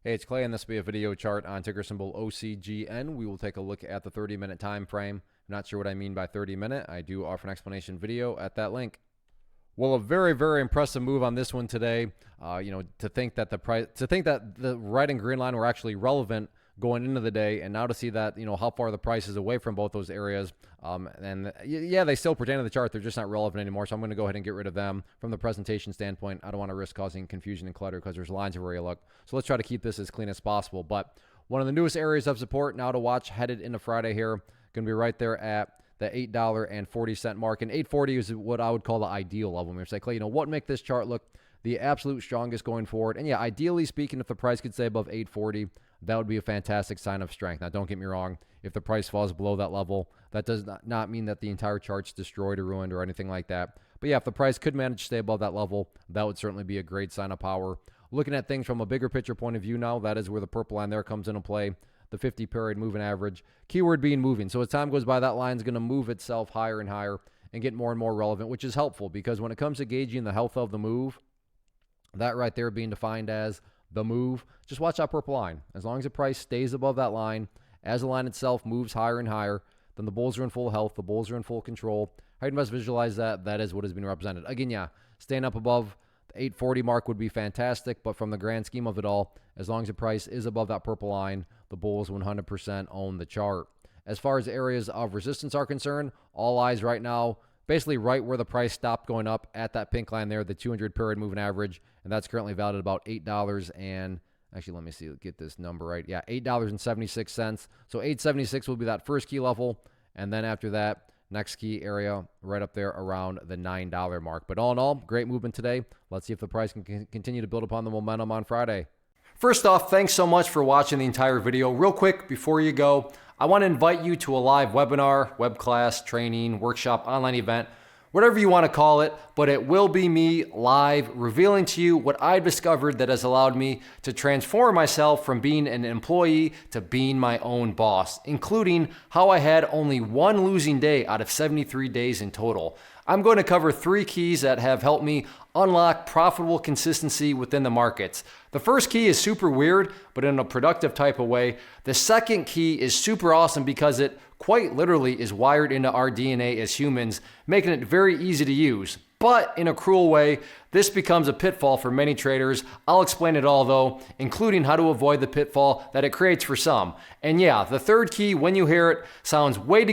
Hey, it's Clay, and this will be a video chart on ticker symbol OCGN. We will take a look at the 30-minute time frame. I'm not sure what I mean by 30-minute. I do offer an explanation video at that link. Well, a very, very impressive move on this one today. To think that the red and green line were actually relevant going into the day, and now to see that, how far the price is away from both those areas. Yeah, they still pertain to the chart. They're just not relevant anymore. So I'm going to go ahead and get rid of them from the presentation standpoint. I don't want to risk causing confusion and clutter because there's lines everywhere you look. So let's try to keep this as clean as possible. But one of the newest areas of support now to watch headed into Friday here, going to be right there at the $8.40 mark. And 840 is what I would call the ideal level. We're saying, Clay, what make this chart look the absolute strongest going forward? And yeah, ideally speaking, if the price could stay above 840, that would be a fantastic sign of strength. Now, don't get me wrong. If the price falls below that level, that does not mean that the entire chart's destroyed or ruined or anything like that. But yeah, if the price could manage to stay above that level, that would certainly be a great sign of power. Looking at things from a bigger picture point of view now, that is where the purple line there comes into play, the 50-period moving average. Keyword being moving. So as time goes by, that line is going to move itself higher and higher and get more and more relevant, which is helpful because when it comes to gauging the health of the move, that right there being defined as the move, just watch that purple line. As long as the price stays above that line, as the line itself moves higher and higher, then the bulls are in full health, the bulls are in full control. How you best visualize that? That is what is being represented. Again, yeah, staying up above the 840 mark would be fantastic, but from the grand scheme of it all, as long as the price is above that purple line, the bulls 100% own the chart. As far as areas of resistance are concerned, all eyes right now, basically right where the price stopped going up at that pink line there, the 200-period moving average, and that's currently valued at about $8 and actually, let me see, get this number right. Yeah, $8.76. So $8.76 will be that first key level, and then after that, next key area right up there around the $9 mark. But all in all, great movement today. Let's see if the price can continue to build upon the momentum on Friday. First off, thanks so much for watching the entire video. Real quick, before you go, I want to invite you to a live webinar, web class, training, workshop, online event, whatever you want to call it, but it will be me live revealing to you what I've discovered that has allowed me to transform myself from being an employee to being my own boss, including how I had only one losing day out of 73 days in total. I'm going to cover 3 keys that have helped me unlock profitable consistency within the markets. The first key is super weird, but in a productive type of way. The second key is super awesome because it quite literally is wired into our DNA as humans, making it very easy to use. But in a cruel way, this becomes a pitfall for many traders. I'll explain it all though, including how to avoid the pitfall that it creates for some. And yeah, the third key, when you hear it, sounds way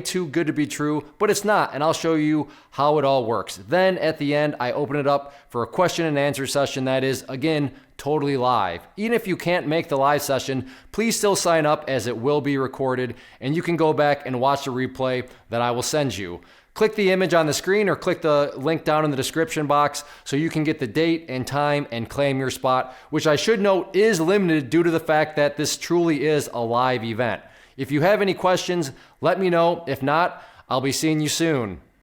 too good to be true, but it's not, and I'll show you how it all works. Then at the end, I open it up for a question and answer session that is, again, totally live. Even if you can't make the live session, please still sign up as it will be recorded, and you can go back and watch the replay that I will send you. Click the image on the screen or click the link down in the description box so you can get the date and time and claim your spot, which I should note is limited due to the fact that this truly is a live event. If you have any questions, let me know. If not, I'll be seeing you soon.